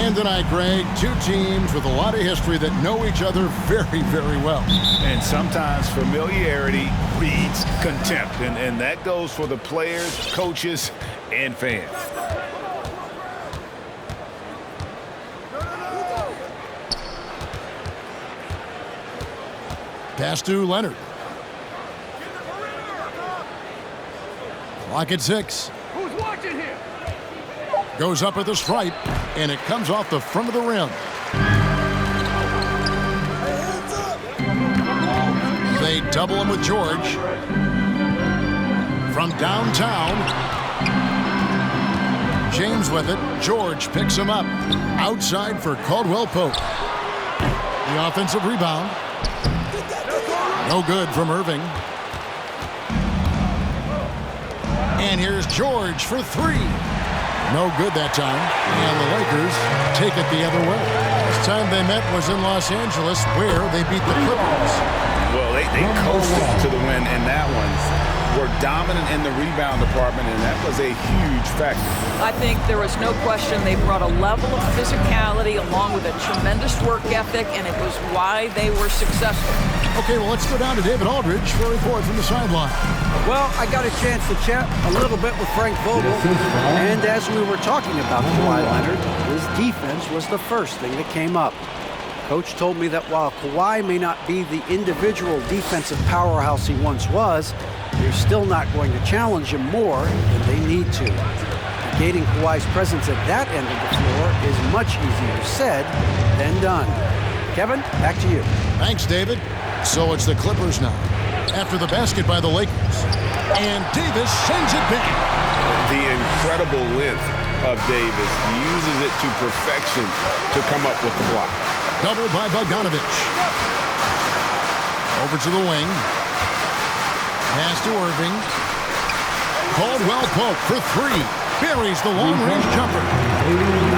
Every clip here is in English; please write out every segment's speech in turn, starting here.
And tonight, Greg, two teams with a lot of history that know each other very, very well. And sometimes familiarity breeds contempt, and that goes for the players, coaches, and fans. Pass to Leonard. Clock at 6. Who's watching here? Goes up at the stripe, and it comes off the front of the rim. They double him with George. From downtown. James with it. George picks him up. Outside for Caldwell Pope. The offensive rebound. No good from Irving. And here's George for 3. No good that time. And the Lakers take it the other way. Last time they met was in Los Angeles, where they beat the Clippers. Well, they coasted to the win in that one. Were dominant in the rebound department, and that was a huge factor. I think there was no question they brought a level of physicality along with a tremendous work ethic, and it was why they were successful. Okay, well, let's go down to David Aldridge for a report from the sideline. Well, I got a chance to chat a little bit with Frank Vogel, and as we were talking about Kawhi Leonard, his defense was the first thing that came up. Coach told me that while Kawhi may not be the individual defensive powerhouse he once was, they're still not going to challenge him more than they need to. Negating Kawhi's presence at that end of the floor is much easier said than done. Kevin, back to you. Thanks, David. So it's the Clippers now, after the basket by the Lakers. And Davis sends it back. The incredible length of Davis uses it to perfection to come up with the block. Double by Bogdanovich. Over to the wing. Pass to Irving. Caldwell Pope for 3. Buries the long-range jumper.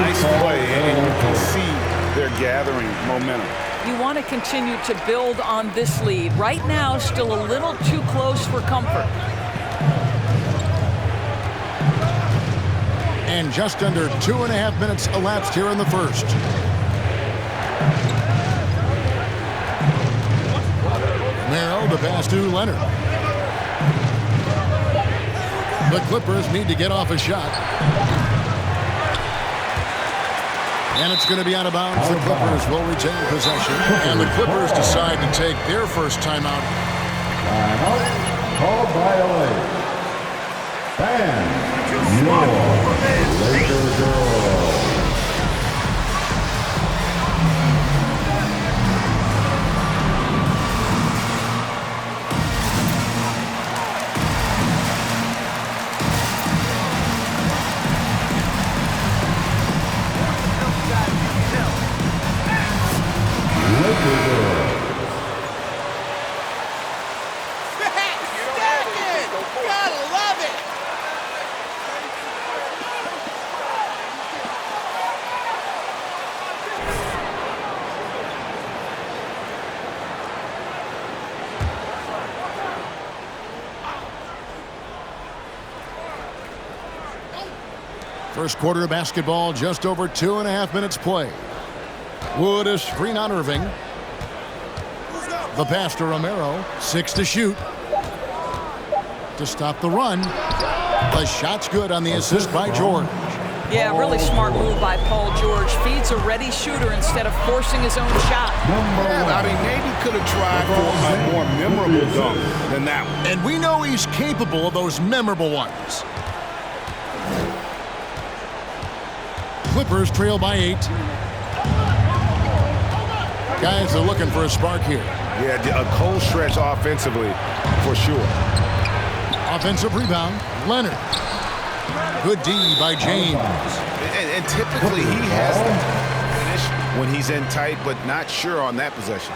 Nice play, and you can see they're gathering momentum. You want to continue to build on this lead. Right now, still a little too close for comfort. And just under 2.5 minutes elapsed here in the first. Romero, the pass to Leonard. The Clippers need to get off a shot. And it's going to be out of bounds. The Clippers will retain possession. And the Clippers decide to take their first timeout. Timeout called by LA. Fans, your Lakers girl. First quarter of basketball, just over 2.5 minutes play. Wood a screen on Irving. The pass to Romero. 6 to shoot. To stop the run. The shot's good on the assist by George. Yeah, really smart move by Paul George. Feeds a ready shooter instead of forcing his own shot. Yeah, I mean, maybe could have tried for a more memorable dunk than that one. And we know he's capable of those memorable ones. Clippers trail by 8. Guys are looking for a spark here. Yeah, a cold stretch offensively, for sure. Offensive rebound, Leonard. Good D by James. And typically he has the finish when he's in tight, but not sure on that possession.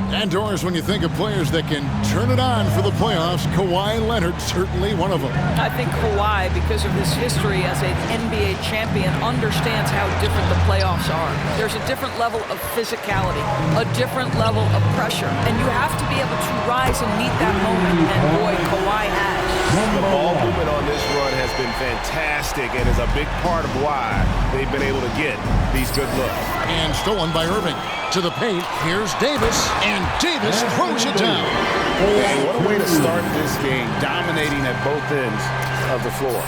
And Doris, when you think of players that can turn it on for the playoffs, Kawhi Leonard certainly one of them. I think Kawhi, because of his history as an NBA champion, understands how different the playoffs are. There's a different level of physicality, a different level of pressure, and you have to be able to rise and meet that moment, and boy, Kawhi has. The ball movement on this run has been fantastic and is a big part of why they've been able to get these good looks. And stolen by Irving. To the paint, here's Davis, and Davis throws it down. And what a way to start this game, dominating at both ends of the floor.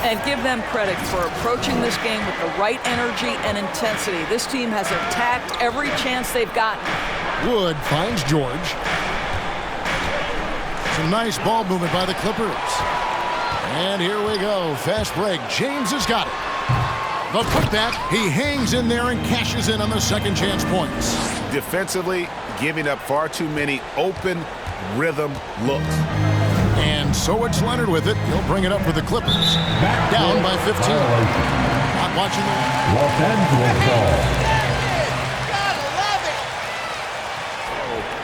And give them credit for approaching this game with the right energy and intensity. This team has attacked every chance they've gotten. Wood finds George. Some nice ball movement by the Clippers. And here we go. Fast break. James has got it. The putback. He hangs in there and cashes in on the second chance points. Defensively, giving up far too many open rhythm looks. And so it's Leonard with it. He'll bring it up for the Clippers. Back down by 15. Not watching that. Los Angeles ball. Gotta love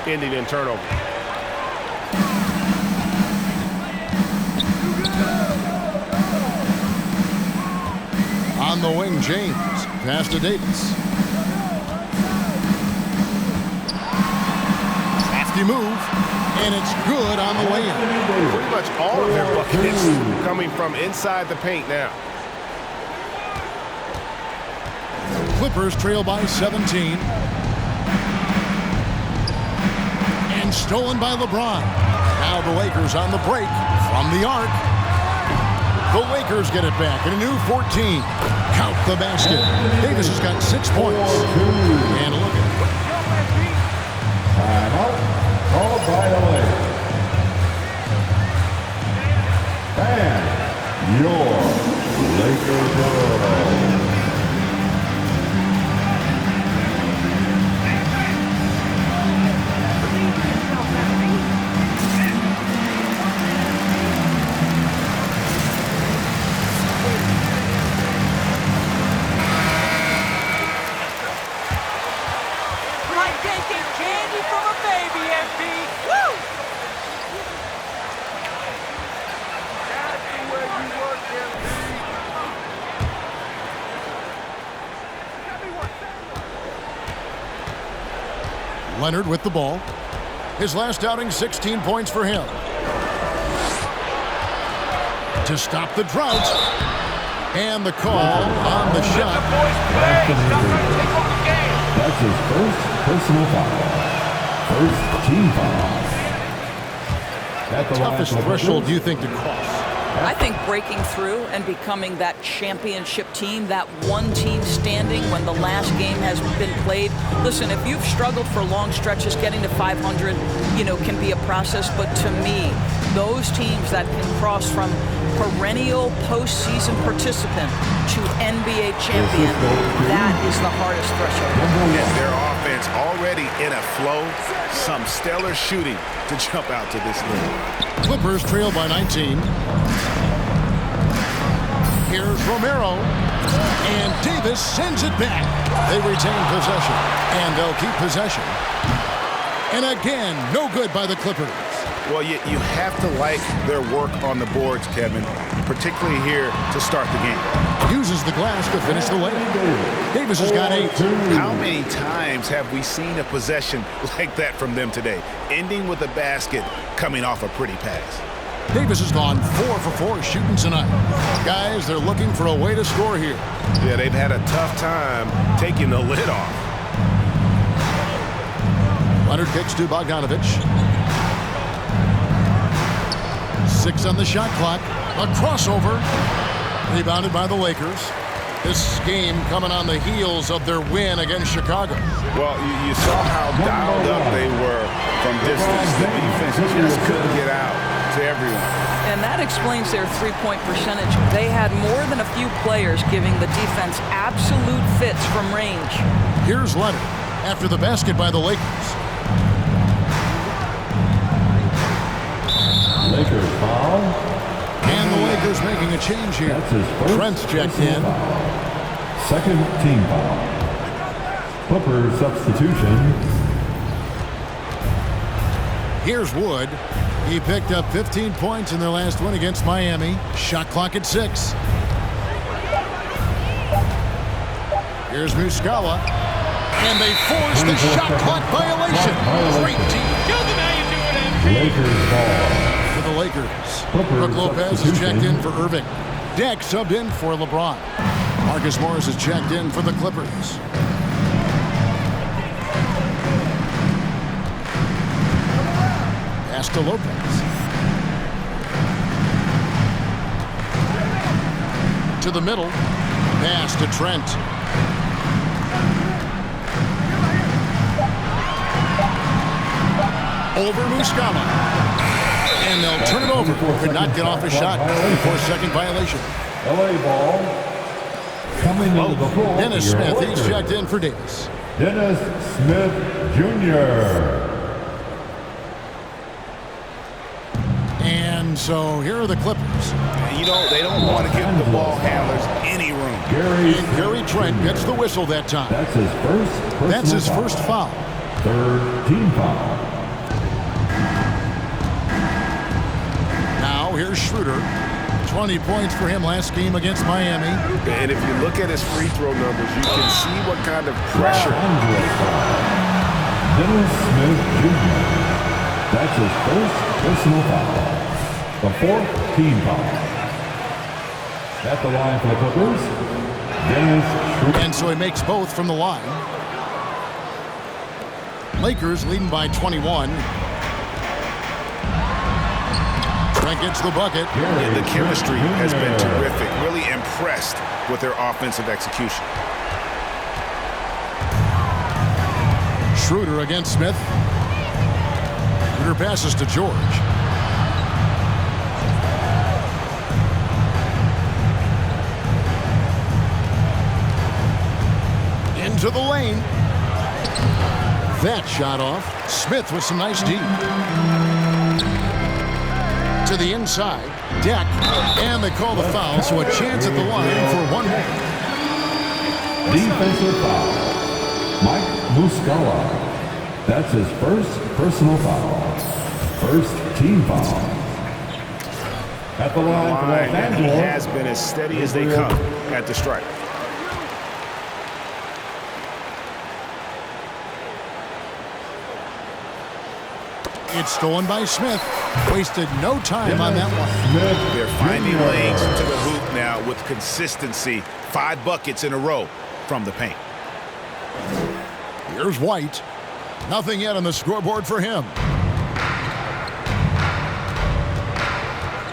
it. Ending in turnover. On the wing, James. Pass to Davis. Hefty move. And it's good on the way in. Pretty much all of their buckets coming from inside the paint now. Clippers trail by 17. And stolen by LeBron. Now the Lakers on the break from the arc. The Lakers get it back in a new 14. Count the basket. Davis has got 6 points. And look at it. Timeout. Called by the Lakers. And your Lakers girl. Leonard with the ball. His last outing, 16 points for him. To stop the drought. And the call on the shot. That's his first personal foul. First team foul. Toughest threshold do you think to cross? I think breaking through and becoming that championship team, that one team standing when the last game has been played. Listen, if you've struggled for long stretches, getting to 500, can be a process. But to me, those teams that can cross from perennial postseason participant to NBA champion, that is the hardest threshold. And their offense already in a flow, some stellar shooting to jump out to this league. Clippers trail by 19. Here's Romero. And Davis sends it back. They retain possession. And they'll keep possession. And again, no good by the Clippers. Well, you have to like their work on the boards, Kevin, particularly here to start the game. Uses the glass to finish the layup. Davis has got 8. How many times have we seen a possession like that from them today, ending with a basket coming off a pretty pass? Davis has gone 4 for 4 shooting tonight. Guys, they're looking for a way to score here. Yeah, they've had a tough time taking the lid off. Leonard kicks to Bogdanovich. 6 on the shot clock. A crossover. Rebounded by the Lakers. This game coming on the heels of their win against Chicago. Well, you saw how dialed up they were from distance. The defense just couldn't get out to everyone. And that explains their three-point percentage. They had more than a few players giving the defense absolute fits from range. Here's Leonard after the basket by the Lakers. Lakers foul. And the Lakers making a change here. That's his first Trent's checked in. foul. Second team foul. Clippers substitution. Here's Wood. He picked up 15 points in their last win against Miami. Shot clock at 6. Here's Muscala. And they force the shot clock violation. Great team. Lakers ball. For the Lakers. Clippers Brook Lopez is substitution. checked in for Irving. Deck subbed in for LeBron. Marcus Morris is checked in for the Clippers. Pass to Lopez. To the middle. Pass to Trent. Over Muscala. And they'll turn it over. Could not get off a shot. 4-second violation. LA ball. Coming into the floor. Dennis your Smith, he's Lakers. checked in for Davis. Dennis Smith Jr. And so here are the Clippers. And you know, they don't want to give the ball handlers any room. And Gary Trent gets the whistle that time. That's his first personal That's his foul. first foul. Third team foul. Now here's Schroeder. 20 points for him last game against Miami. And if you look at his free throw numbers, you can see what kind of pressure. Dennis Smith Jr. That's his first personal foul. The fourth team foul. At the line for the Clippers, Dennis Schroeder. And so he makes both from the line. Lakers leading by 21. Trent gets the bucket. And the chemistry has been terrific. Really impressed with their offensive execution. Schroeder against Smith. Schroeder passes to George. Into the lane. That shot off. Smith with some nice D. To the inside. Deck. And they call the foul, so a chance at the line for one more. Defensive foul. Mike Muscala. That's his first personal foul. First team foul. At the line for Los And he Angeles. has been as steady as they come at the stripe. It's stolen by Smith. Wasted no time on that one. Smith They're finding Jr. lanes to the hoop now with consistency. 5 buckets in a row from the paint. Here's White. Nothing yet on the scoreboard for him.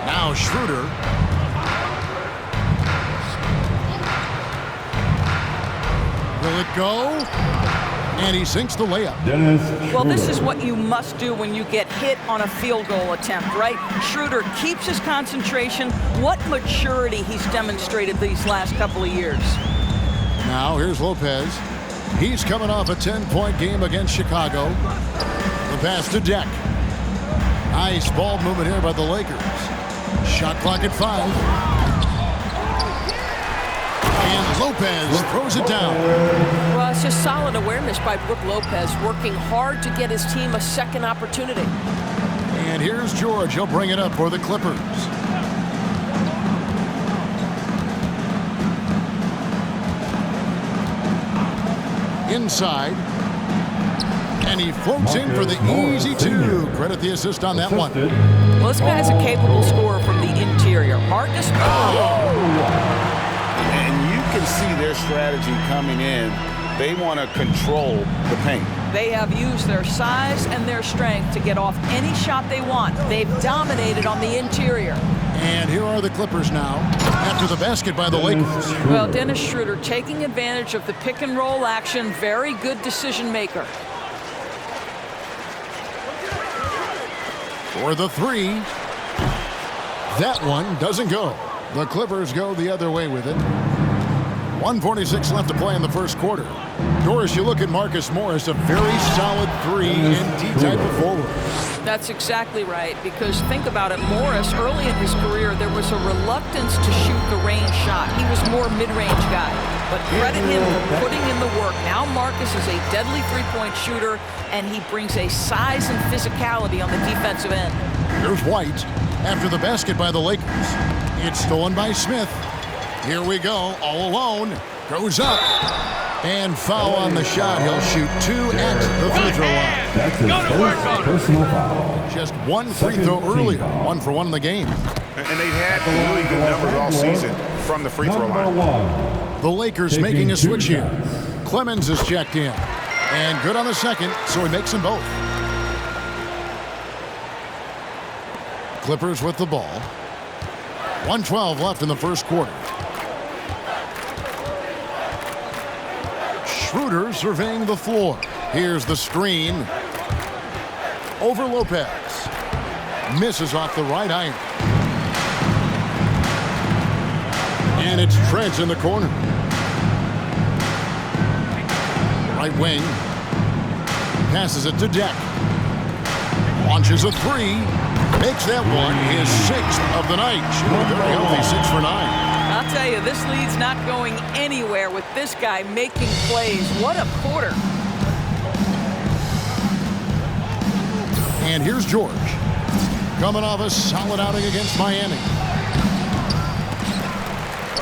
Now Schroeder. Will it go? And he sinks the layup. Dennis Well, this Schroeder. is what you must do when you get hit on a field goal attempt, right? Schroeder keeps his concentration. What maturity he's demonstrated these last couple of years. Now here's Lopez. He's coming off a 10-point game against Chicago. The pass to Deck. Nice ball movement here by the Lakers. Shot clock at 5. And Lopez throws it down. Well, it's just solid awareness by Brook Lopez, working hard to get his team a second opportunity. And here's George. He'll bring it up for the Clippers. Inside. And he floats in for the easy two. Credit the assist on that one. Assisted. Well, this guy's a capable scorer from the interior. Marcus. And you can see their strategy coming in. They want to control the paint. They have used their size and their strength to get off any shot they want. They've dominated on the interior. And here are the Clippers now after the basket by the Lakers. Well, Dennis Schroeder taking advantage of the pick and roll action. Very good decision maker. For the three. That one doesn't go. The Clippers go the other way with it. 1:46 left to play in the first quarter. Doris, you look at Marcus Morris, a very solid 3 and D type of forward. That's exactly right, because think about it, Morris, early in his career, there was a reluctance to shoot the range shot. He was more mid-range guy, but credit him for putting in the work. Now Marcus is a deadly three-point shooter, and he brings a size and physicality on the defensive end. Here's White after the basket by the Lakers. It's stolen by Smith. Here we go, all alone. Goes up. And foul on the shot. He'll shoot 2 at the free throw line. That's his first personal foul. Just 1 free throw earlier. 1 for 1 in the game. And they've had really good numbers all season from the free throw line. The Lakers making a switch here. Clemens is checked in. And good on the second, so he makes them both. Clippers with the ball. 1:12 left in the first quarter. Schroeder surveying the floor. Here's the screen. Over Lopez. Misses off the right iron. And it's Trent in the corner. Right wing. Passes it to Deck. Launches a 3. Makes that one his 6th of the night. Shooting a very healthy 6 for 9. I'll tell you, this lead's not going anywhere with this guy making plays. What a quarter. And here's George. Coming off a solid outing against Miami.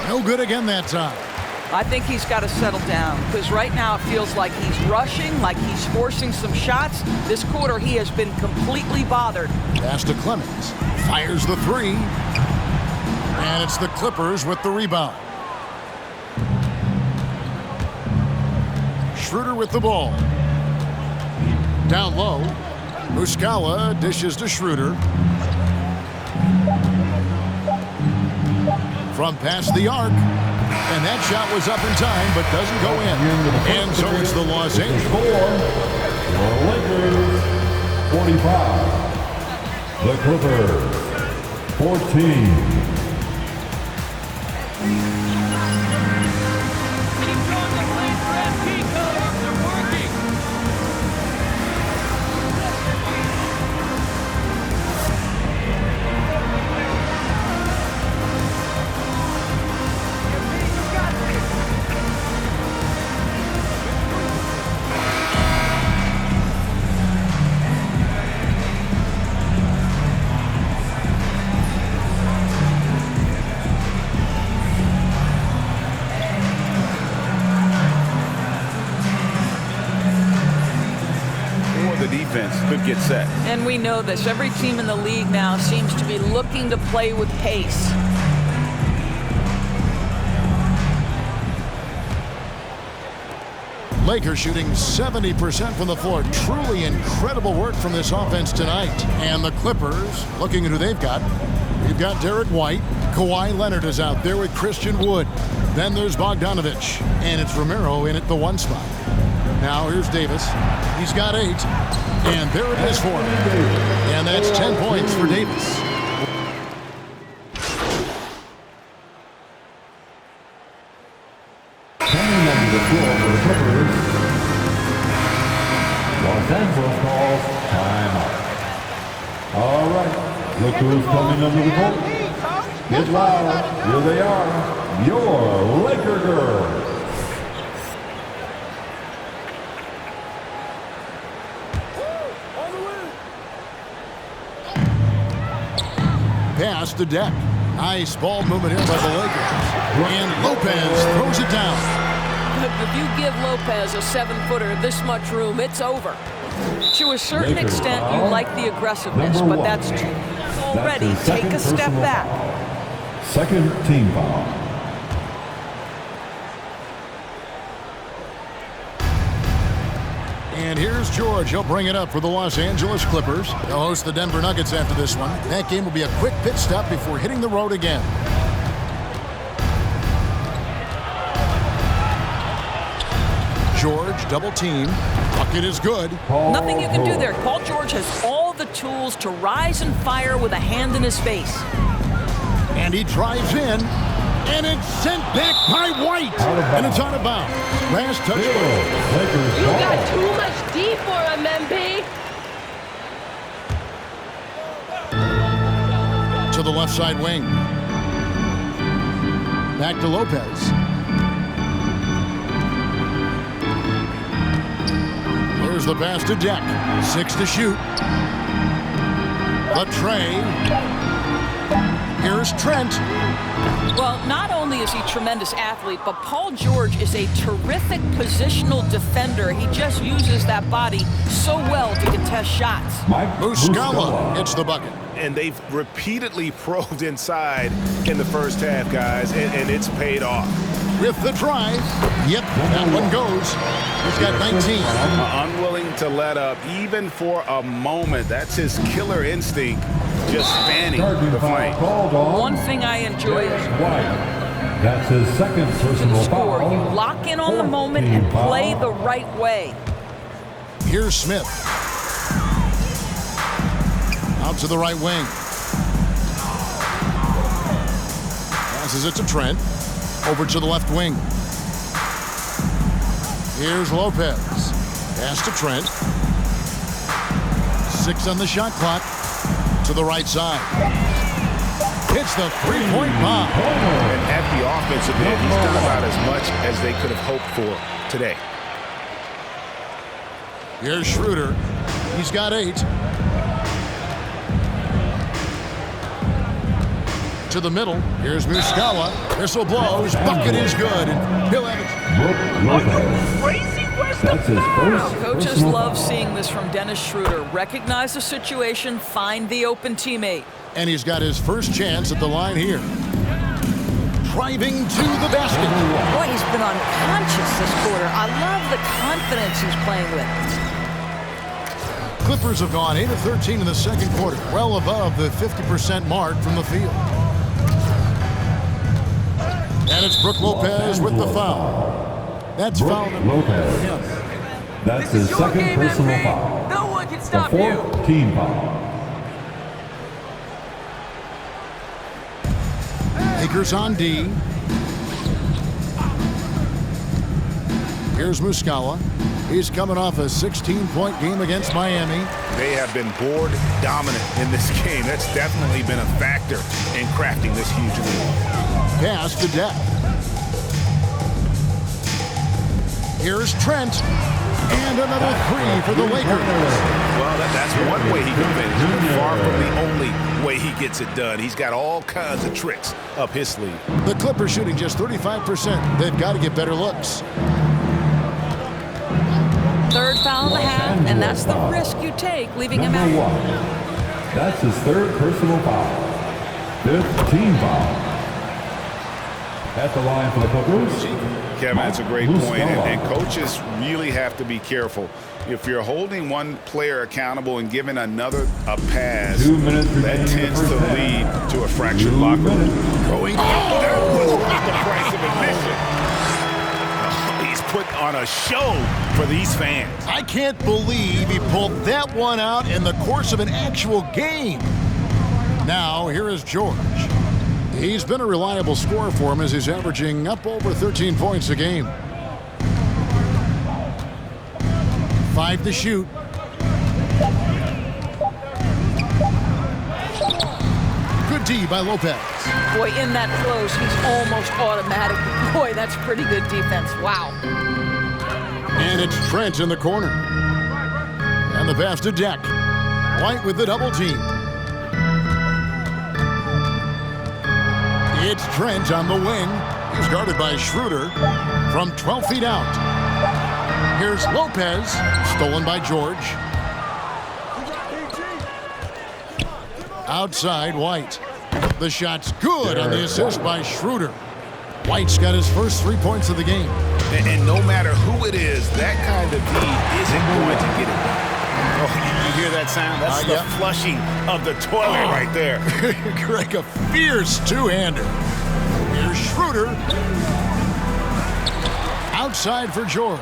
No good again that time. I think he's got to settle down because right now it feels like he's rushing, like he's forcing some shots. This quarter he has been completely bothered. Pass to Clemens. Fires the 3. And it's the Clippers with the rebound. Schroeder with the ball. Down low. Muscala dishes to Schroeder. From past the arc. And that shot was up in time, but doesn't go in. And so it's the Los Angeles. The Lakers, 45. The Clippers, 14. Could get set. And we know this. Every team in the league now seems to be looking to play with pace. Lakers shooting 70% from the floor. Truly incredible work from this offense tonight. And the Clippers, looking at who they've got. We've got Derek White. Kawhi Leonard is out there with Christian Wood. Then there's Bogdanovich. And it's Romero in at the 1 spot. Now here's Davis. He's got 8. And there it is for him. And that's 10 points for Davis. Coming onto the floor for the Clippers. Los Angeles calls timeout. All right. Look who's coming under the court. Get loud. Here they are. Your Laker girls. Pass to Deck. Nice ball movement here by the Lakers. And Lopez throws it down. If you give Lopez a 7-footer this much room, it's over. To a certain Lakers extent, you foul. like the aggressiveness, Number but 1. that's too already. That's his Take a second step personal back. foul. Second team foul. And here's George. He'll bring it up for the Los Angeles Clippers. They'll host the Denver Nuggets after this one. That game will be a quick pit stop before hitting the road again. George, double team. Bucket is good. Nothing you can do there. Paul George has all the tools to rise and fire with a hand in his face. And he drives in. And it's sent back by White. And it's out of bounds. Last touch. Lakers You ball. got too much D for him, MP. To the left side wing. Back to Lopez. Here's the pass to Deck. 6 to shoot. The tray. Here's Trent. Well, not only is he a tremendous athlete, but Paul George is a terrific positional defender. He just uses that body so well to contest shots. Muscala hits the bucket. And they've repeatedly probed inside in the first half, guys, and it's paid off. With the drive. Yep, that one goes. He's got 19. Unwilling to let up, even for a moment. That's his killer instinct, just fanning the flank. One thing I enjoy is that's his second personal score. foul. You lock in on the moment and play the right way. Here's Smith. Out to the right wing. Passes it to Trent. Over to the left wing. Here's Lopez. Pass to Trent. 6 on the shot clock. To the right side. Hits the three-point bomb. And at the offensive end, he's done about as much as they could have hoped for today. Here's Schroeder. He's got 8. To the middle. Here's Muscala. Whistle blows. Bucket is good. And he'll have it. That's his first. Coaches love seeing this from Dennis Schroeder. Recognize the situation, find the open teammate. And he's got his first chance at the line here. Driving to the basket. Boy, he's been unconscious this quarter. I love the confidence he's playing with. Clippers have gone 8 of 13 in the second quarter. Well above the 50% mark from the field. And it's Brook Lopez with the foul. That's foul number Lopez. That's his second personal foul. No one can stop The fourth team foul. Lakers on D. Here's Muscala. He's coming off a 16-point game against Miami. They have been board dominant in this game. That's definitely been a factor in crafting this huge lead. Pass to Deck. Here's Trent. And another 3 for the Lakers. Well, that's one way he can finish, but far from the only way he gets it done. He's got all kinds of tricks up his sleeve. The Clippers shooting just 35%. They've got to get better looks. Third foul of the half, and that's the risk you take, leaving him out. That's his third personal foul. Fifth team foul. At the line for the Clippers. Kevin, that's a great point, and coaches really have to be careful. If you're holding one player accountable and giving another a pass, 2 minutes that tends to lead to a fractured locker room. Going That was worth the price of admission. He's put on a show for these fans. I can't believe he pulled that one out in the course of an actual game. Now, here is George. He's been a reliable scorer for him as he's averaging up over 13 points a game. 5 to shoot. Good D by Lopez. Boy, in that close, he's almost automatic. Boy, that's pretty good defense. Wow. And it's Trent in the corner. And the pass to Deck. White with the double team. It's Trent on the wing. He's guarded by Schroeder from 12 feet out. Here's Lopez, stolen by George. Outside, White. The shot's good on the assist by Schroeder. White's got his first 3 points of the game. And no matter who it is, that kind of feed isn't going to get it done. Oh, you hear that sound? That's the flushing of the toilet right there. Greg, a fierce two-hander. Here's Schroeder. Outside for George.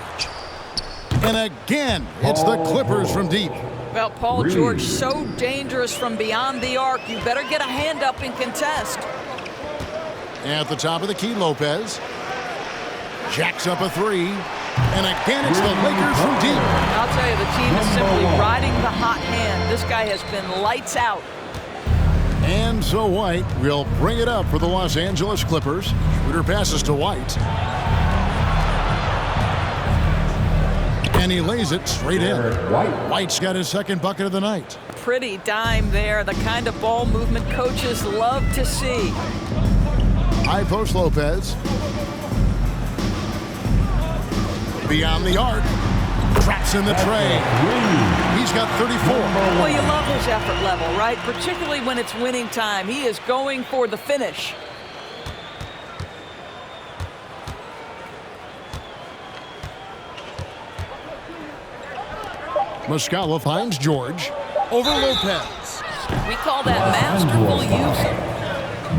And again, it's the Clippers from deep. Well, Paul George, so dangerous from beyond the arc. You better get a hand up and contest. At the top of the key, Lopez. Jacks up a 3. And again, it's the Lakers from deep. I'll tell you, the team is simply riding the hot hand. This guy has been lights out. And so White will bring it up for the Los Angeles Clippers. Schroeder passes to White. And he lays it straight in. White's got his second bucket of the night. Pretty dime there. The kind of ball movement coaches love to see. High post Lopez. Beyond the arc. Traps in the tray. He's got 34. Well, you love his effort level, right? Particularly when it's winning time. He is going for the finish. Muscala finds George. Over Lopez. We call that masterful use.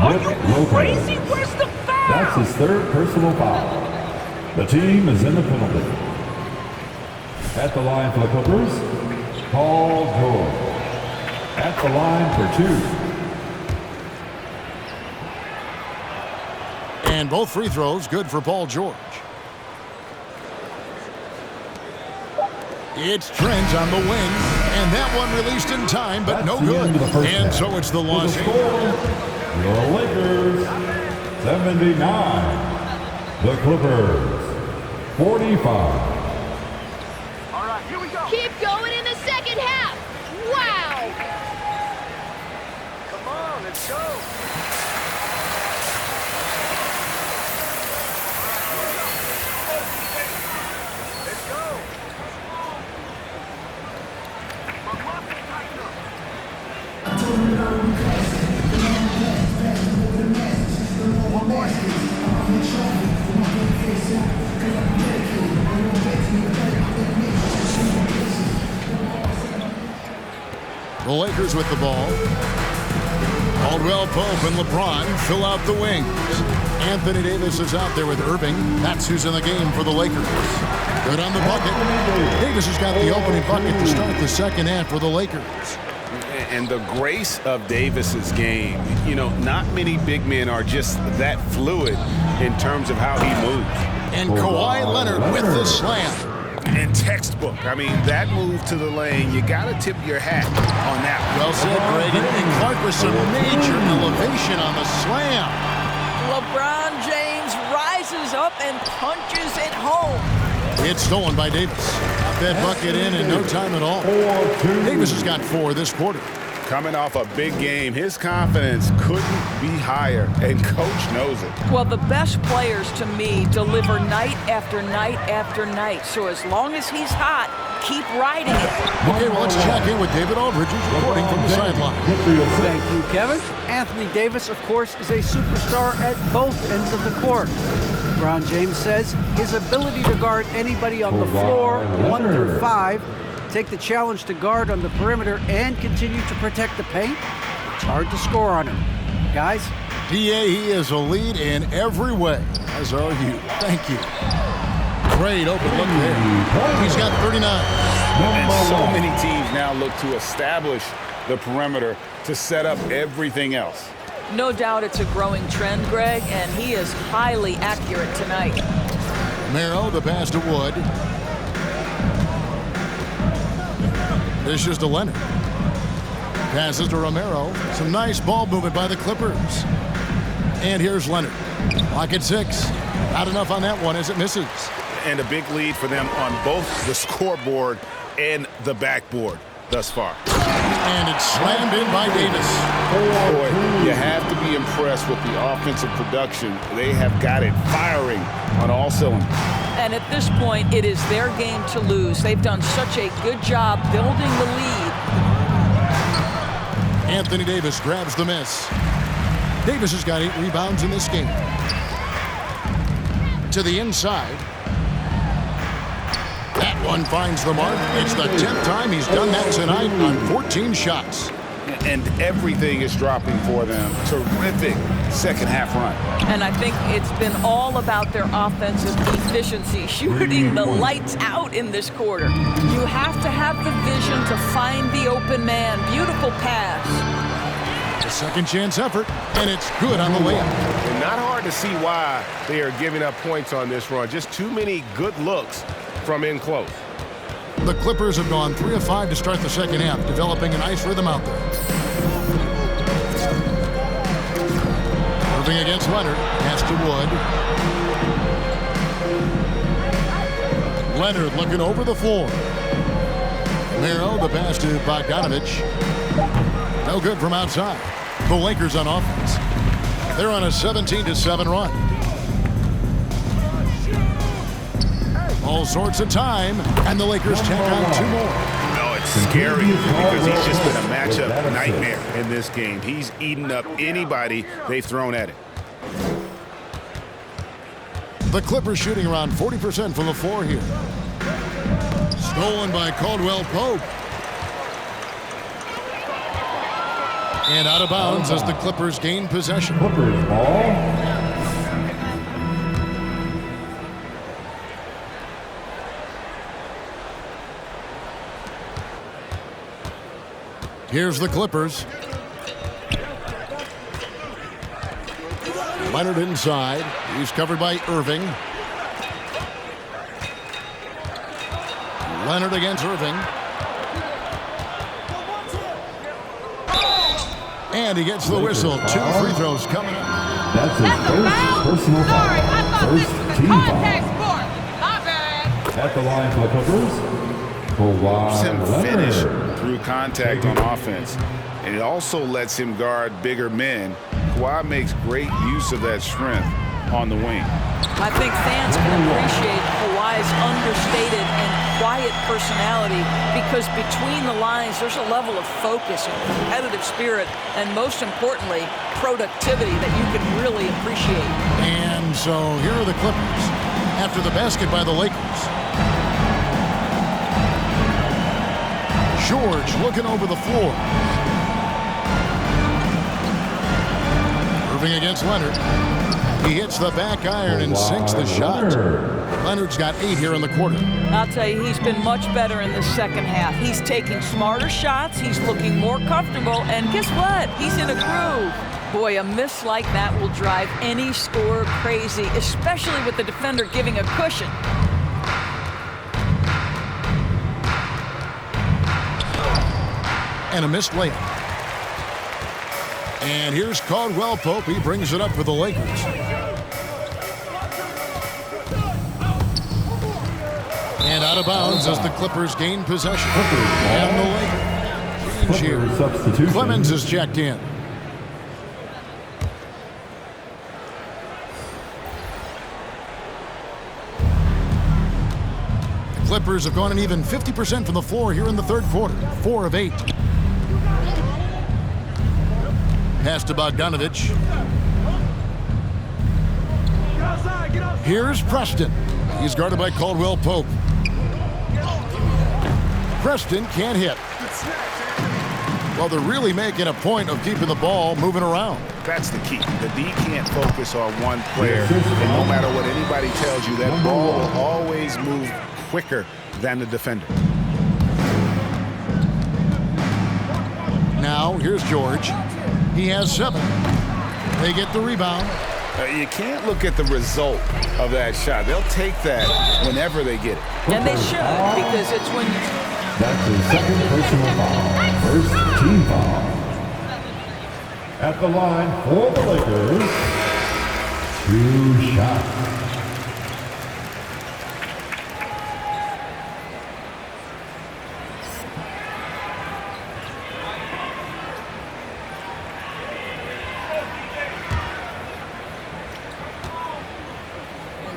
Are you crazy? Where's the foul? That's his third personal foul. The team is in the penalty. At the line for the Clippers, Paul George. At the line for 2. And both free throws good for Paul George. It's Trent on the wing, and that one released in time, but no good. And so it's the Los Angeles. The Lakers, 79. The Clippers, 45. Keep going in the second half. Wow. Come on, let's go. Let's go. One more. The Lakers with the ball. Caldwell Pope and LeBron fill out the wings. Anthony Davis is out there with Irving. That's who's in the game for the Lakers. Good on the bucket. Davis has got the opening bucket to start the second half for the Lakers. And the grace of Davis's game, you know, not many big men are just that fluid in terms of how he moves. And Kawhi Leonard with the slam. And textbook. I mean, that move to the lane, you got to tip your hat on that. Well said, Greg. And Clark with some major elevation on the slam. LeBron James rises up and punches it home. It's stolen by Davis. That bucket in no time at all. Davis has got 4 this quarter. Coming off a big game, his confidence couldn't be higher, and Coach knows it. Well, the best players, to me, deliver night after night after night. So as long as he's hot, keep riding it. Okay, well, let's check in with David Aldridge, who's reporting from the sideline. Thank you, Kevin. Anthony Davis, of course, is a superstar at both ends of the court. LeBron James says his ability to guard anybody on the floor, 1 through 5, take the challenge to guard on the perimeter and continue to protect the paint, it's hard to score on him. Guys? PA, he is a lead in every way, as are you. Thank you. Great open look there. He's got 39. And so many teams now look to establish the perimeter to set up everything else. No doubt it's a growing trend, Greg, and he is highly accurate tonight. Romero, the pass to Wood. Dishes to Leonard. Passes to Romero. Some nice ball movement by the Clippers. And here's Leonard. Lock at 6. Not enough on that one as it misses. And a big lead for them on both the scoreboard and the backboard thus far. And it's slammed in by Davis. Boy, you have to be impressed with the offensive production. They have got it firing on all cylinders. And at this point, it is their game to lose. They've done such a good job building the lead. Anthony Davis grabs the miss. Davis has got 8 rebounds in this game. To the inside. That one finds the mark. It's the 10th time he's done that tonight on 14 shots. And everything is dropping for them. Terrific second half run. And I think it's been all about their offensive efficiency, shooting the lights out in this quarter. You have to have the vision to find the open man. Beautiful pass. A second chance effort, and it's good on the layup. And not hard to see why they are giving up points on this run. Just too many good looks from in close. The Clippers have gone 3 of 5 to start the second half, developing a nice rhythm out there. Moving against Leonard, pass to Wood. Leonard looking over the floor. Miro, the pass to Bogdanovich. No good from outside. The Lakers on offense. They're on a 17-7 run. All sorts of time, and the Lakers tack on 2 more. No, it's scary because he's just been a matchup nightmare in this game. He's eaten up anybody they've thrown at him. The Clippers shooting around 40% from the floor here. Stolen by Caldwell Pope. And out of bounds as the Clippers gain possession. Clippers ball. Here's the Clippers. Leonard inside. He's covered by Irving. Leonard against Irving. And he gets the whistle. 2 free throws coming up. That's his first personal foul. First team foul. At the line for the Clippers. Lets him finish Leonard. through contact on offense. And it also lets him guard bigger men. Kawhi makes great use of that strength on the wing. I think fans can appreciate Kawhi's understated and quiet personality because between the lines, there's a level of focus and competitive spirit, and most importantly, productivity that you can really appreciate. And so here are the Clippers after the basket by the Lakers. George looking over the floor. Irving against Leonard. He hits the back iron and sinks the shot. Leonard's got 8 here in the quarter. I'll tell you, he's been much better in the second half. He's taking smarter shots. He's looking more comfortable. And guess what? He's in a groove. Boy, a miss like that will drive any scorer crazy, especially with the defender giving a cushion. And a missed layup. And here's Caldwell Pope. He brings it up for the Lakers. And out of bounds as the Clippers gain possession. And the Lakers change here. Clemens is checked in. The Clippers have gone an even 50% from the floor here in the third quarter. 4 of 8. Pass to Bogdanovich. Here's Preston. He's guarded by Caldwell Pope. Preston can't hit. Well, they're really making a point of keeping the ball moving around. That's the key. The D can't focus on one player, and no matter what anybody tells you, that ball will always move quicker than the defender. Now, here's George. He has 7. They get the rebound. You can't look at the result of that shot. They'll take that whenever they get it. And they should, because it's when you... That's his second personal foul. First team foul. At the line for the Lakers, 2 shots.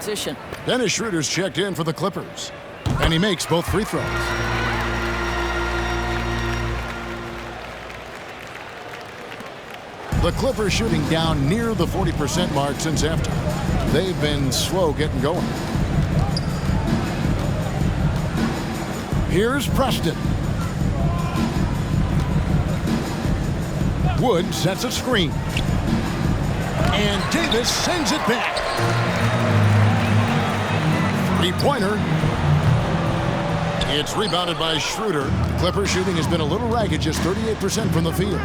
Transition. Dennis Schroeder's checked in for the Clippers. And he makes both free throws. The Clippers shooting down near the 40% mark since after. They've been slow getting going. Here's Preston. Wood sets a screen. And Davis sends it back. 3-pointer. It's rebounded by Schroeder. Clippers shooting has been a little ragged, just 38% from the field.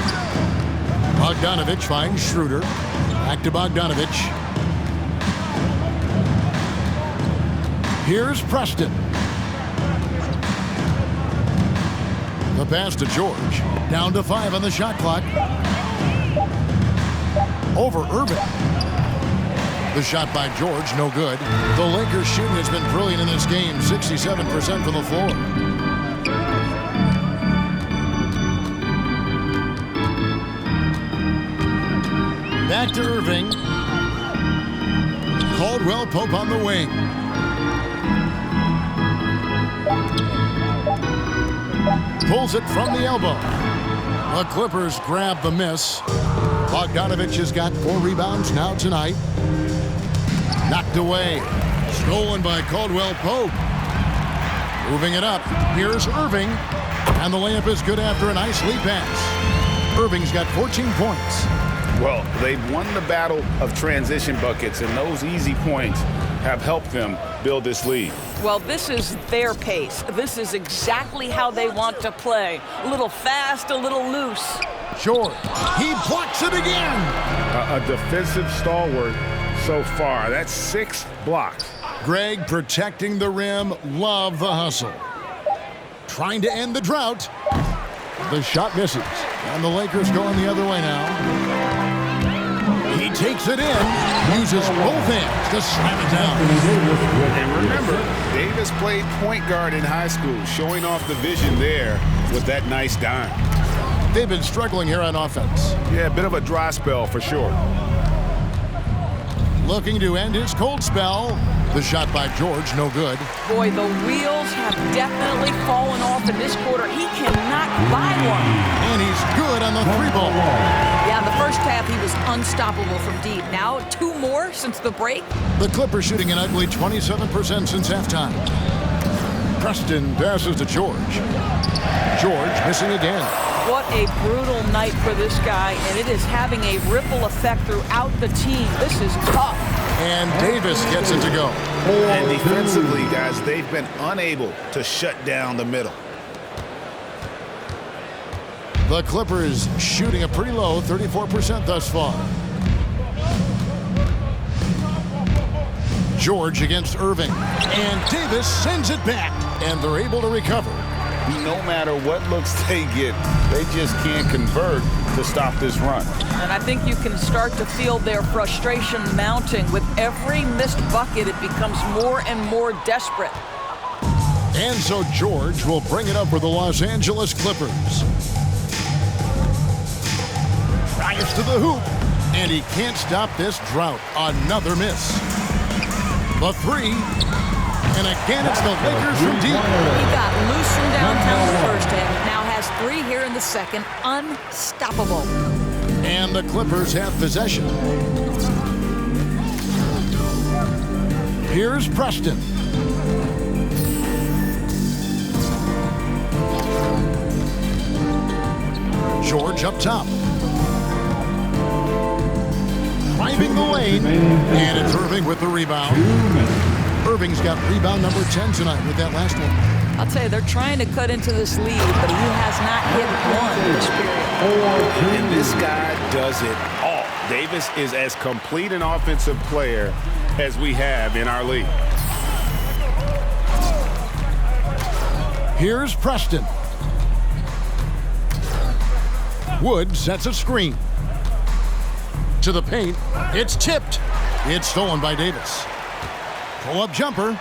Bogdanovich finds Schroeder. Back to Bogdanovich. Here's Preston. The pass to George. Down to 5 on the shot clock. Over Irving. The shot by George, no good. The Lakers shooting has been brilliant in this game, 67% from the floor. Back to Irving. Caldwell Pope on the wing. Pulls it from the elbow. The Clippers grab the miss. Bogdanovich has got 4 rebounds now tonight. Knocked away. Stolen by Caldwell Pope. Moving it up. Here's Irving. And the layup is good after a nice lead pass. Irving's got 14 points. Well, they've won the battle of transition buckets, and those easy points have helped them build this lead. Well, this is their pace. This is exactly how they want to play. A little fast, a little loose. George, he blocks it again. A defensive stalwart so far. That's 6 blocks. Greg protecting the rim. Love the hustle. Trying to end the drought. The shot misses. And the Lakers going the other way now. He takes it in. Uses both hands to slam it down. And remember, Davis played point guard in high school, showing off the vision there with that nice dime. They've been struggling here on offense. Yeah, a bit of a dry spell for sure. Looking to end his cold spell. The shot by George, no good. Boy, the wheels have definitely fallen off in this quarter. He cannot buy one. And he's good on the 3-ball. Yeah, in the first half, he was unstoppable from deep. Now, 2 more since the break. The Clippers shooting an ugly 27% since halftime. Preston passes to George. George missing again. What a brutal night for this guy, and it is having a ripple effect throughout the team. This is tough. And Davis gets it to go. And defensively, guys, they've been unable to shut down the middle. The Clippers shooting a pretty low 34% thus far. George against Irving. And Davis sends it back. And they're able to recover. No matter what looks they get, they just can't convert to stop this run. And I think you can start to feel their frustration mounting. With every missed bucket, it becomes more and more desperate. And so George will bring it up for the Los Angeles Clippers. Drives to the hoop. And he can't stop this drought. Another miss. The 3. And again, it's the Lakers from deep. He got loose from downtown in the first half. Now has 3 here in the second. Unstoppable. And the Clippers have possession. Here's Preston. George up top. Driving the lane. And it's Irving with the rebound. Irving's got rebound number 10 tonight with that last one. I'll tell you, they're trying to cut into this lead, but he has not hit one this period. And this guy does it all. Davis is as complete an offensive player as we have in our league. Here's Preston. Wood sets a screen. To the paint. It's tipped. It's stolen by Davis. Pull-up jumper.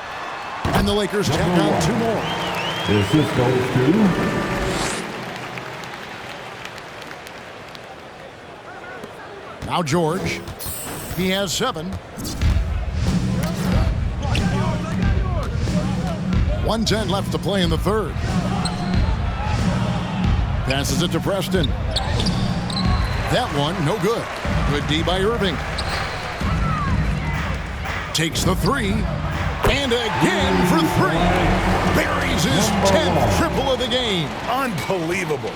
And the Lakers tack on 2 more. This goes to... Now George. He has 7. 1:10 left to play in the third. Passes it to Preston. That one, no good. Good D by Irving. Takes the 3. And again for 3. Buries his 10th triple of the game. Unbelievable.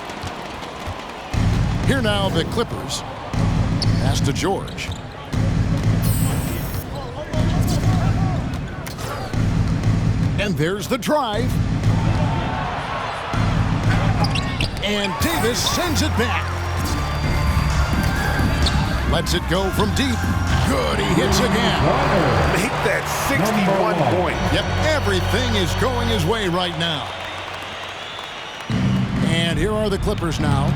Here now the Clippers. Pass to George. And there's the drive. And Davis sends it back. Lets it go from deep. Good, he hits again. Make that 61 point. Yep, everything is going his way right now. And here are the Clippers now.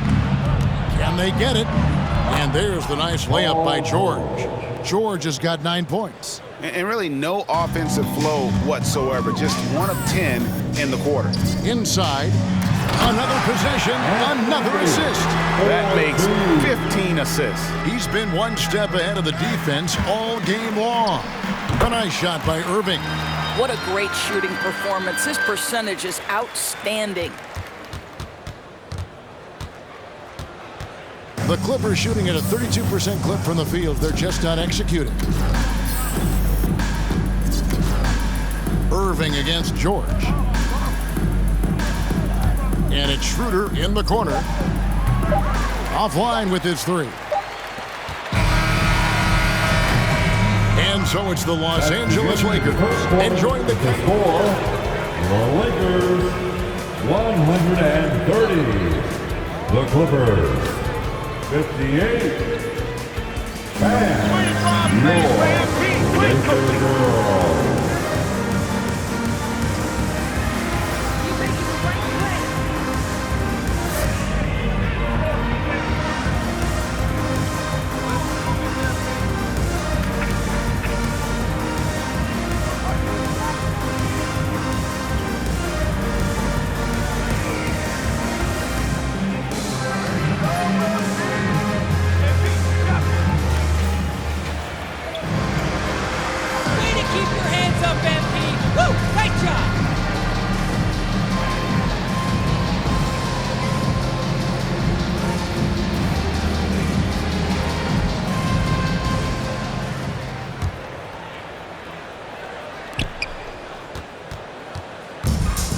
Can they get it? And there's the nice layup by George. George has got 9 points. And really no offensive flow whatsoever. Just 1 of 10 in the quarter. Inside. Another possession, another assist. That makes 15 assists. He's been one step ahead of the defense all game long. A nice shot by Irving. What a great shooting performance. His percentage is outstanding. The Clippers shooting at a 32% clip from the field. They're just not executing. Irving against George. And it's Schroeder in the corner. Offline with his three. And so it's the Los Angeles Lakers enjoying the game. Score, the Lakers 130. The Clippers 58. And your Lakers girls.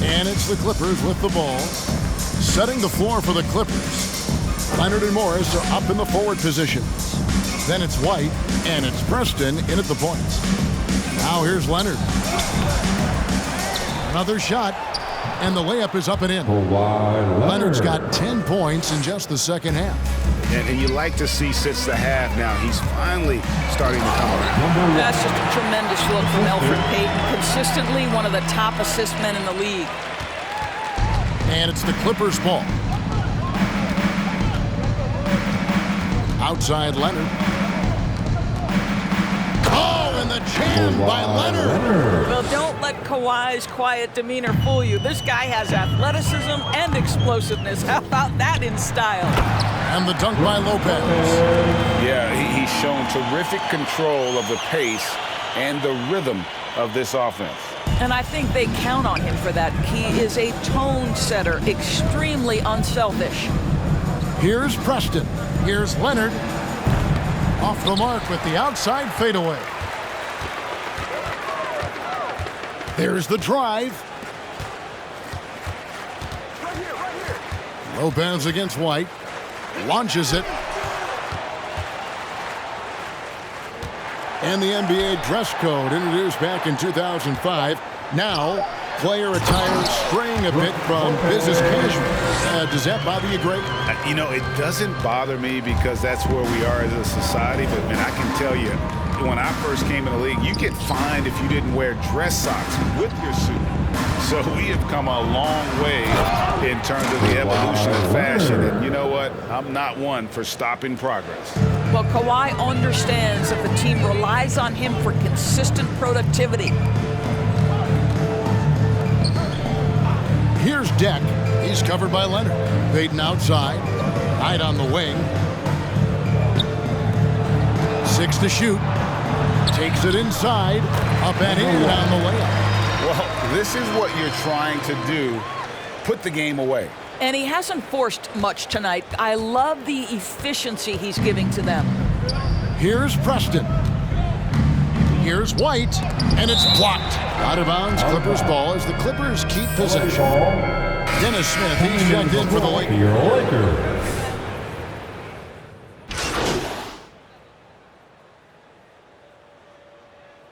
And it's the Clippers with the ball. Setting the floor for the Clippers. Leonard and Morris are up in the forward positions. Then it's White, and it's Preston in at the points. Now here's Leonard. Another shot, and the layup is up and in. Leonard's got 10 points in just the second half. And you like to see since the half now, he's finally starting to come around. That's just a tremendous look from Elfrid Payton. Consistently one of the top assist men in the league. And it's the Clippers' ball. Outside Leonard. Oh, and the jam by Leonard. Well, don't let Kawhi's quiet demeanor fool you. This guy has athleticism and explosiveness. How about that in style? And the dunk by Lopez. Yeah, he's shown terrific control of the pace and the rhythm of this offense. And I think they count on him for that. He is a tone setter, extremely unselfish. Here's Preston. Here's Leonard. Off the mark with the outside fadeaway. There's the drive. Lopez against White. Launches it. And the NBA dress code introduced back in 2005. Now, player attire straying a bit from business casual. Does that bother you, Greg? You know, it doesn't bother me because that's where we are as a society. But, man, I can tell you, when I first came in the league, you get fined if you didn't wear dress socks with your suit. So we have come a long way in terms of the evolution of fashion. And you know what? I'm not one for stopping progress. Well, Kawhi understands that the team relies on him for consistent productivity. Here's Deck. He's covered by Leonard. Payton outside. Hyde on the wing. 6 to shoot. Takes it inside. Up and in on the layup. Well, this is what you're trying to do. Put the game away. And he hasn't forced much tonight. I love the efficiency he's giving to them. Here's Preston. Here's White. And it's blocked. Out of bounds, Clippers ball as the Clippers keep possession. Dennis Smith, he's checked in for the Lakers.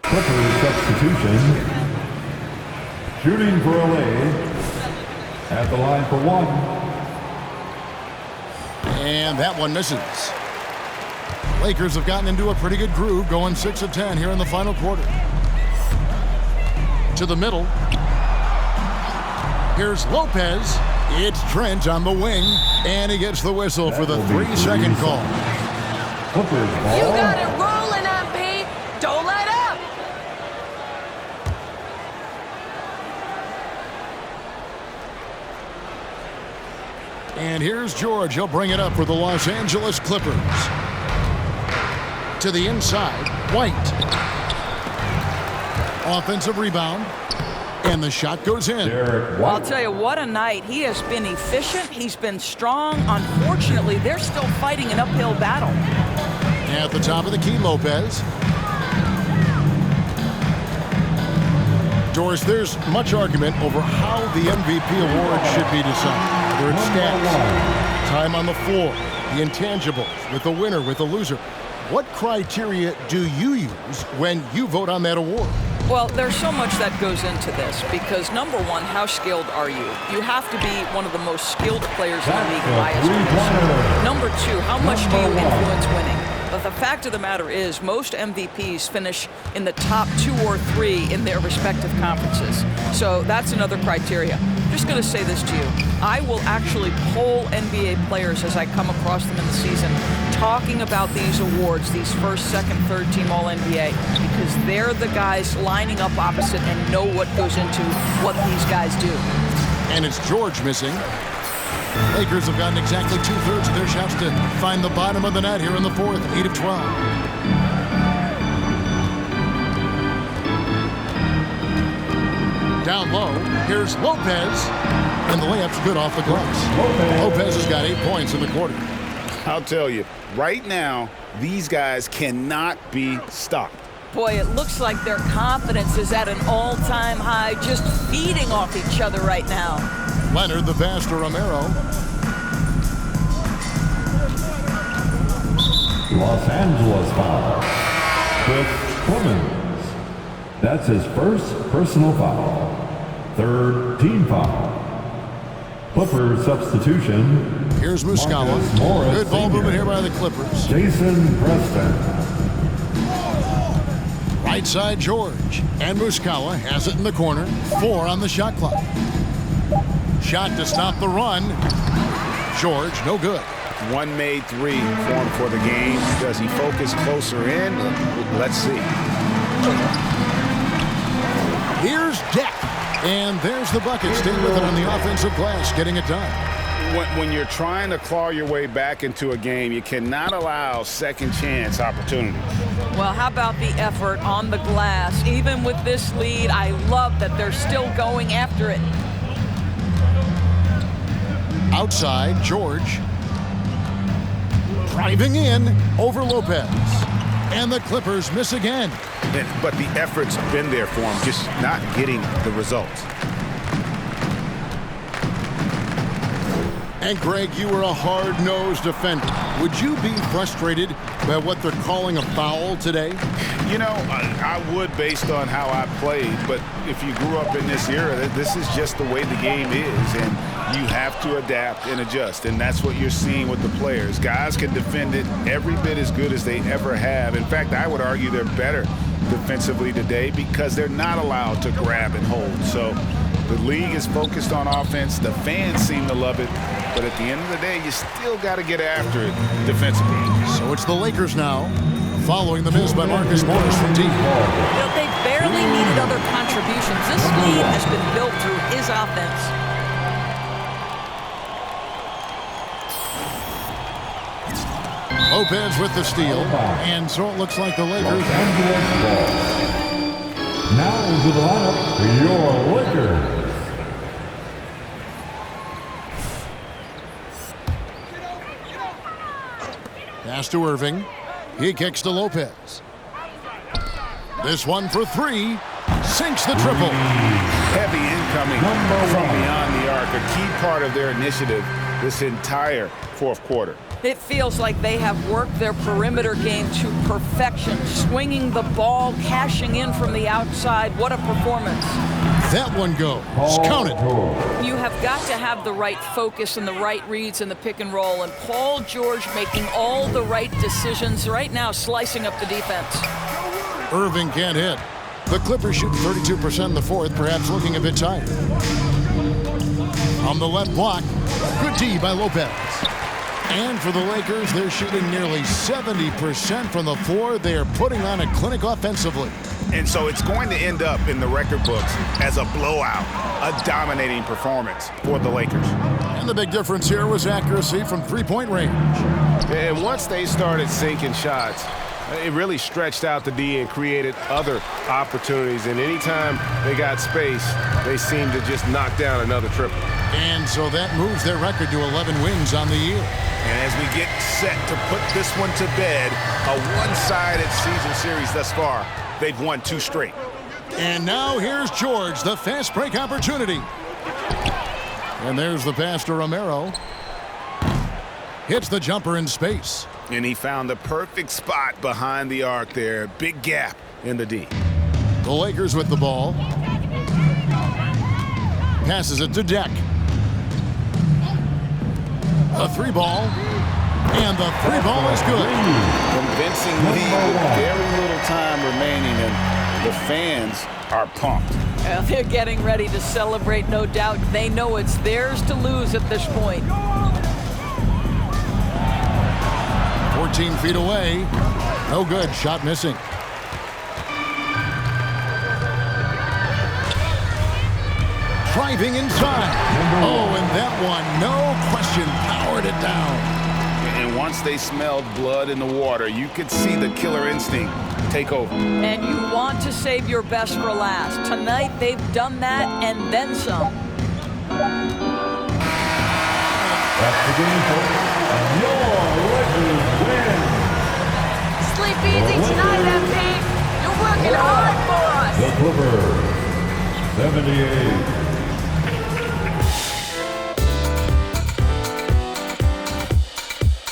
Clippers substitution. Shooting for LA. At the line for one. And that one misses. Lakers have gotten into a pretty good groove, going 6 of 10 here in the final quarter. To the middle. Here's Lopez. It's Trent on the wing, and he gets the whistle for the 3-second call. Clippers ball. You got it rolling on Pete. Don't let up. And here's George. He'll bring it up for the Los Angeles Clippers. To the inside, White. Offensive rebound. And the shot goes in. Well, I'll tell you, what a night. He has been efficient. He's been strong. Unfortunately, they're still fighting an uphill battle. At the top of the key, Lopez. Doris, there's much argument over how the MVP award should be decided. Whether it's stats, time on the floor, the intangibles, with the winner, with the loser. What criteria do you use when you vote on that award? Well, there's so much that goes into this because, number one, how skilled are you? You have to be one of the most skilled players in the league by a score. Number two, how much do you influence winning? But the fact of the matter is most MVPs finish in the top 2 or 3 in their respective conferences. So that's another criteria. I'm just going to say this to you. I will actually poll NBA players as I come across them in the season talking about these awards, these first, second, third team All-NBA, because they're the guys lining up opposite and know what goes into what these guys do. And it's George missing. Lakers have gotten exactly 2/3 of their shots to find the bottom of the net here in the fourth, 8 of 12. Down low, here's Lopez, and the layup's good off the glass. Lopez has got 8 points in the quarter. I'll tell you, right now, these guys cannot be stopped. Boy, it looks like their confidence is at an all-time high, just feeding off each other right now. Leonard, the pass to Romero. Los Angeles foul. Chris Clemens. That's his first personal foul. Third team foul. Clippers substitution. Here's Muscala. Good ball movement here by the Clippers. Jason Preston. Right side, George. And Muscala has it in the corner. 4 on the shot clock. Shot to stop the run. George, no good. One made 3 for him for the game. Does he focus closer in? Let's see. Here's Deck. And there's the bucket. Staying with it on the offensive glass, getting it done. When you're trying to claw your way back into a game, you cannot allow second chance opportunities. Well, how about the effort on the glass? Even with this lead, I love that they're still going after it. Outside, George. Driving in over Lopez. And the Clippers miss again. But the effort's been there for him, just not getting the results. And Greg, you were a hard-nosed defender. Would you be frustrated by what they're calling a foul today? You know, I would based on how I played, but if you grew up in this era, this is just the way the game is, and you have to adapt and adjust, and that's what you're seeing with the players. Guys can defend it every bit as good as they ever have. In fact, I would argue they're better defensively today because they're not allowed to grab and hold. So the league is focused on offense. The fans seem to love it. But at the end of the day, you still got to get after it defensively. So it's the Lakers now, following the miss by Marcus Morris from deep. They barely needed other contributions. This lead has been built through his offense. Lopez with the steal, and so it looks like the Lakers. Now into the lineup, your Lakers. Pass to Irving. He kicks to Lopez. This one for 3. Sinks the triple. Heavy incoming from beyond the arc. A key part of their initiative this entire fourth quarter. It feels like they have worked their perimeter game to perfection. Swinging the ball, cashing in from the outside. What a performance. That one goes. Count it. You have got to have the right focus and the right reads in the pick and roll. And Paul George making all the right decisions right now, slicing up the defense. Irving can't hit. The Clippers shoot 32% in the fourth, perhaps looking a bit tired. On the left block, good D by Lopez. And for the Lakers, they're shooting nearly 70% from the floor. They are putting on a clinic offensively. And so it's going to end up in the record books as a blowout, a dominating performance for the Lakers. And the big difference here was accuracy from three-point range. And once they started sinking shots, it really stretched out the D and created other opportunities. And anytime they got space, they seemed to just knock down another triple. And so that moves their record to 11 wins on the year. And as we get set to put this one to bed, a one-sided season series thus far, they've won 2 straight. And now here's George, the fast break opportunity. And there's the pass to Romero. Hits the jumper in space. And he found the perfect spot behind the arc there. Big gap in the D. The Lakers with the ball. Passes it to Deck. A 3-ball. And the 3-ball is good. Convincing lead with very little time remaining, and the fans are pumped. Well, they're getting ready to celebrate, no doubt. They know it's theirs to lose at this point. 14 feet away. No good. Shot missing. Driving inside. Oh, and that one, no question, powered it down. And once they smelled blood in the water, you could see the killer instinct take over. And you want to save your best for last. Tonight, they've done that and then some. That's the game, folks. Your Lakers win. Sleep easy tonight, MP. You're working hard for us. The Clippers, 78.